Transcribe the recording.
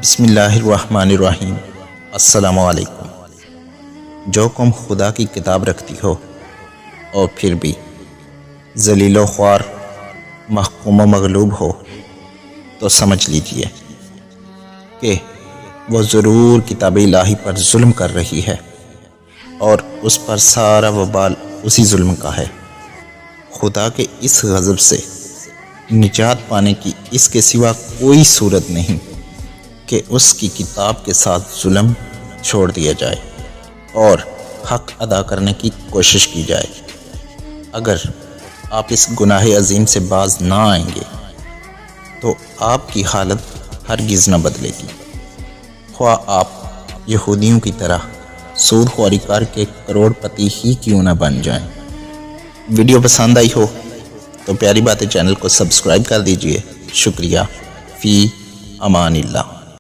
بسم اللہ الرحمن الرحیم۔ السلام علیکم۔ جو قوم خدا کی کتاب رکھتی ہو اور پھر بھی ذلیل و خوار، محکوم و مغلوب ہو تو سمجھ لیجئے کہ وہ ضرور کتاب الہی پر ظلم کر رہی ہے اور اس پر سارا وبال اسی ظلم کا ہے۔ خدا کے اس غضب سے نجات پانے کی اس کے سوا کوئی صورت نہیں کہ اس کی کتاب کے ساتھ ظلم چھوڑ دیا جائے اور حق ادا کرنے کی کوشش کی جائے۔ اگر آپ اس گناہ عظیم سے باز نہ آئیں گے تو آپ کی حالت ہرگز نہ بدلے گی، خواہ آپ یہودیوں کی طرح سود خوری کر کے کروڑ پتی ہی کیوں نہ بن جائیں۔ ویڈیو پسند آئی ہو تو پیاری باتیں چینل کو سبسکرائب کر دیجئے۔ شکریہ۔ فی امان اللہ۔